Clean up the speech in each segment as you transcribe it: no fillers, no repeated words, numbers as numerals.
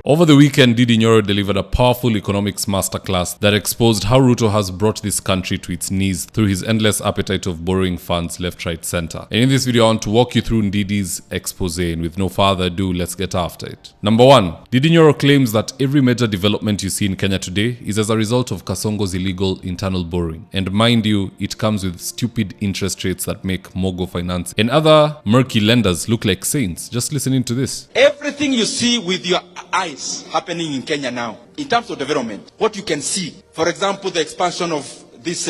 Over the weekend, Nyoro delivered a powerful economics masterclass that exposed how Ruto has brought this country to its knees through his endless appetite of borrowing funds left, right, center. And in this video, I want to walk you through Ndidi's expose, and with no further ado, let's get after it. Number 1, Nyoro claims that every major development you see in Kenya today is as a result of Kasongo's illegal internal borrowing. And mind you, it comes with stupid interest rates that make Mogo Finance and other murky lenders look like saints. Just listening to this. Everything you see with your eyes happening in Kenya now, in terms of development, what you can see, for example, the expansion of this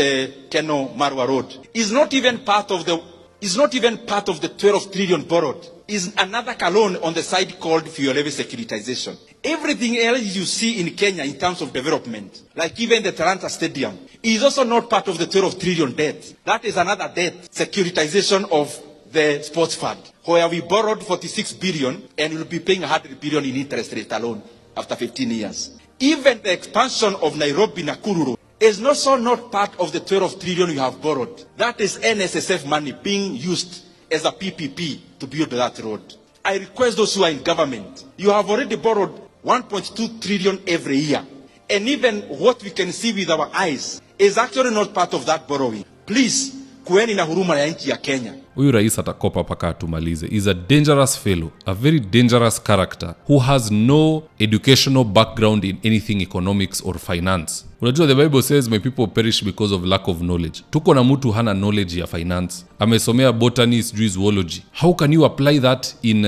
Keno Marwa Road, is not even part of the 12 trillion borrowed. Is another loan on the side called fuel levy securitization. Everything else you see in Kenya in terms of development, like even the Talanta Stadium, is also not part of the 12 trillion debt. That is another debt, securitization of the sports fund, where we borrowed 46 billion and will be paying 100 billion in interest rate alone after 15 years. Even the expansion of Nairobi-Nakuru Road is also not part of the 12 trillion you have borrowed. That is NSSF money being used as a PPP to build that road. I request those who are in government, you have already borrowed 1.2 trillion every year. And even what we can see with our eyes is actually not part of that borrowing. Please, kueni na huruma ya nchi ya Kenya. Huyu rais atakopa paka atumalize. Is a dangerous fellow, a very dangerous character who has no educational background in anything economics or finance. Unajua the Bible says my people perish because of lack of knowledge. Tuko na mtu hana knowledge ya finance. Amesomea botany, zoology. How can you apply that in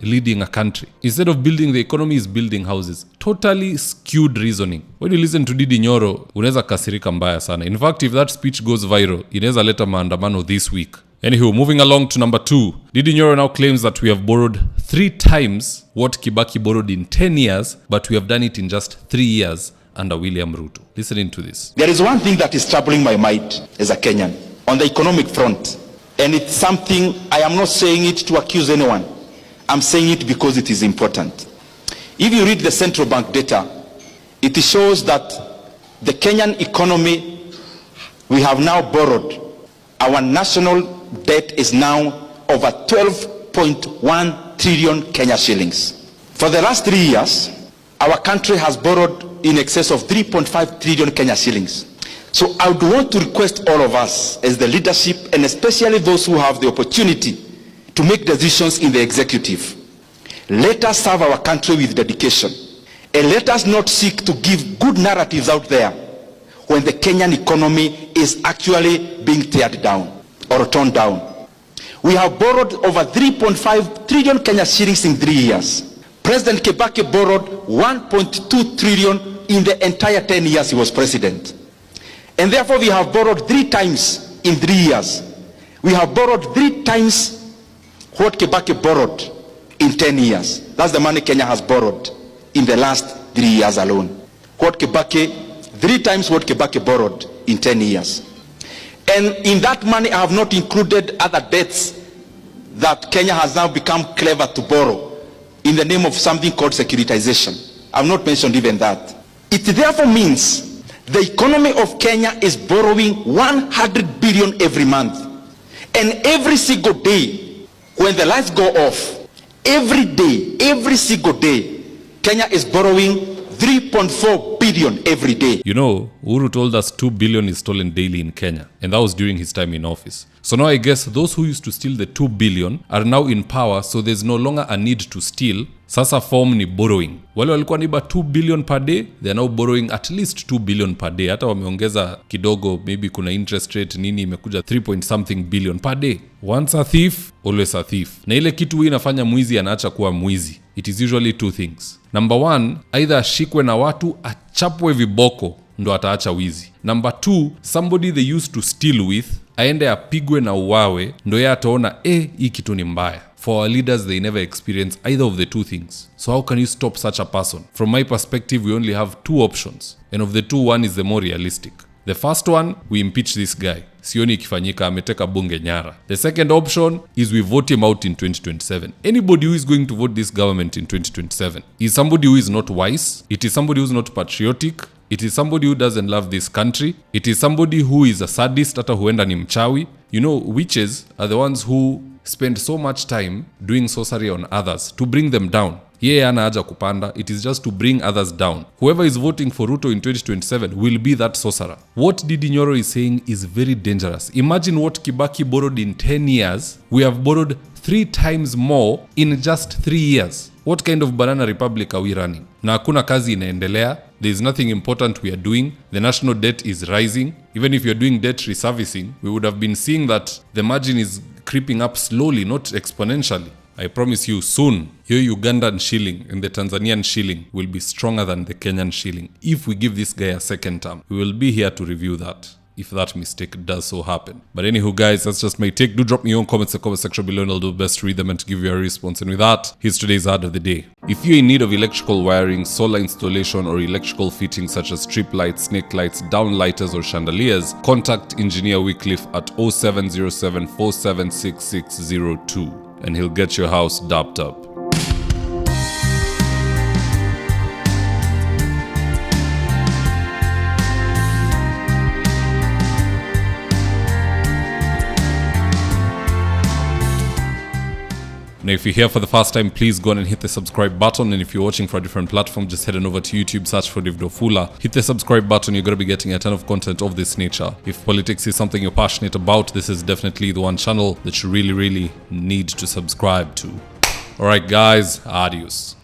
leading a country? Instead of building the economy, is building houses. Totally skewed reasoning. When you listen to Nyoro, unaweza kasirika mbaya sana. In fact, if that speech goes viral, inaweza leta maandamano this week. Anywho, moving along to number 2. Nyoro now claims that we have borrowed 3 times what Kibaki borrowed in 10 years, but we have done it in just 3 years under William Ruto. Listening to this. There is one thing that is troubling my mind as a Kenyan on the economic front, and it's something I am not saying it to accuse anyone. I'm saying it because it is important. If you read the central bank data, it shows that the Kenyan economy, we have now borrowed. Our national debt is now over 12.1 trillion Kenya shillings. For the last 3 years, our country has borrowed in excess of 3.5 trillion Kenya shillings. So I would want to request all of us as the leadership, and especially those who have the opportunity to make decisions in the executive, let us serve our country with dedication, and let us not seek to give good narratives out there when the Kenyan economy is actually being teared down or torn down. We have borrowed over 3.5 trillion Kenya shillings in 3 years. President Kibaki borrowed 1.2 trillion in the entire 10 years he was president. And therefore we have borrowed 3 times in 3 years. We have borrowed 3 times what Kibaki borrowed in 10 years. That's the money Kenya has borrowed in the last 3 years alone. 3 times what Kibaki borrowed in 10 years. And in that money I have not included other debts that Kenya has now become clever to borrow in the name of something called securitization. I have not mentioned even that. It therefore means the economy of Kenya is borrowing 100 billion every month. And every single day, when the lights go off, every day, every single day, Kenya is borrowing 3.4 billion every day. You know, Uhuru told us 2 billion is stolen daily in Kenya, and that was during his time in office. So now I guess those who used to steal the 2 billion are now in power, so there's no longer a need to steal. Sasa form ni borrowing. Wale walikuwa niba 2 billion per day, they are now borrowing at least 2 billion per day. Hata wameongeza kidogo, maybe kuna interest rate nini imekuja 3 point something billion per day. Once a thief, always a thief. Na ile kitu hii inafanya mwizi anaacha kuwa mwizi. It is usually 2 things. Number 1, either ashikwe na watu, achapwe viboko, ndo ataacha wizi. Number 2, somebody they used to steal with, aende apigwe na uwawe, ndo yeye ataona hii kitu ni mbaya. For our leaders, they never experience either of the 2 things. So how can you stop such a person? From my perspective, we only have 2 options. And of the 2, one is the more realistic. The first one, we impeach this guy. Sioni ikifanyika, ameteka bunge nyara. The second option is we vote him out in 2027. Anybody who is going to vote this government in 2027 is somebody who is not wise. It is somebody who is not patriotic. It is somebody who doesn't love this country. It is somebody who is a sadist, hata huenda ni mchawi. You know, witches are the ones who spend so much time doing sorcery on others to bring them down. Yeye ana haja kupanda. It is just to bring others down. Whoever is voting for Ruto in 2027 will be that sorcerer. What Didi Nyoro is saying is very dangerous. Imagine what Kibaki borrowed in 10 years. We have borrowed 3 times more in just 3 years. What kind of banana republic are we running? Na hakuna kazi inaendelea. There is nothing important we are doing. The national debt is rising. Even if you're doing debt reservicing, we would have been seeing that the margin is creeping up slowly, not exponentially. I promise you soon, your Ugandan shilling and the Tanzanian shilling will be stronger than the Kenyan shilling. If we give this guy a second term, we will be here to review that, if that mistake does so happen. But anywho guys, that's just my take. Do drop me your own comments in the comment section below and I'll do my best to read them and to give you a response. And with that, here's today's ad of the day. If you're in need of electrical wiring, solar installation or electrical fittings such as strip lights, snake lights, downlighters or chandeliers, contact Engineer Wycliffe at 0707 476602 and he'll get your house dapped up. Now, if you're here for the first time, please go on and hit the subscribe button. And if you're watching for a different platform, just head on over to YouTube, search for mzitowafula. Hit the subscribe button. You're going to be getting a ton of content of this nature. If politics is something you're passionate about, this is definitely the one channel that you really need to subscribe to. All right, guys, adios.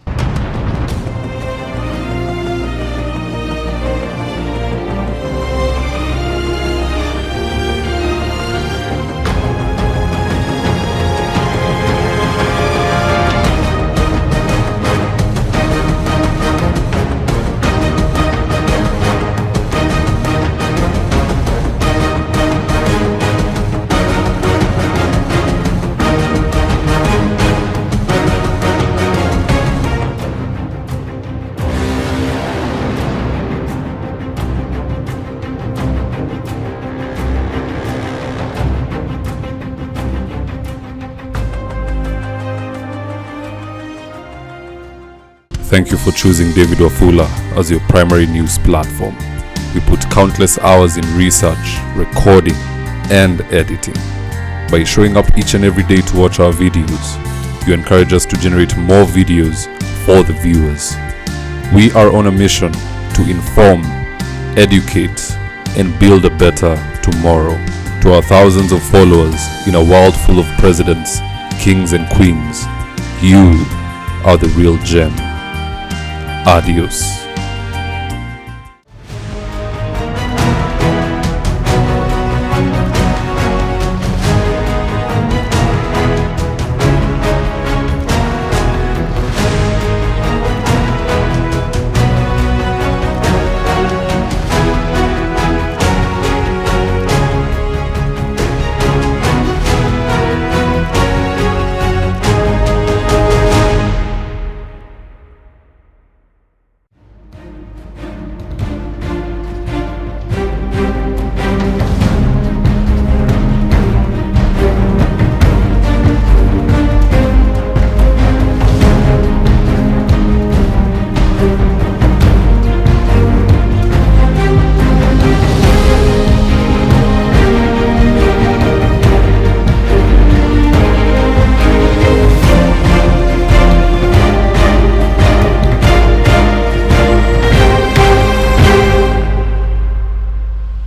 Thank you for choosing David Wafula as your primary news platform. We put countless hours in research, recording, and editing. By showing up each and every day to watch our videos, you encourage us to generate more videos for the viewers. We are on a mission to inform, educate, and build a better tomorrow. To our thousands of followers in a world full of presidents, kings, and queens, you are the real gem. Adios.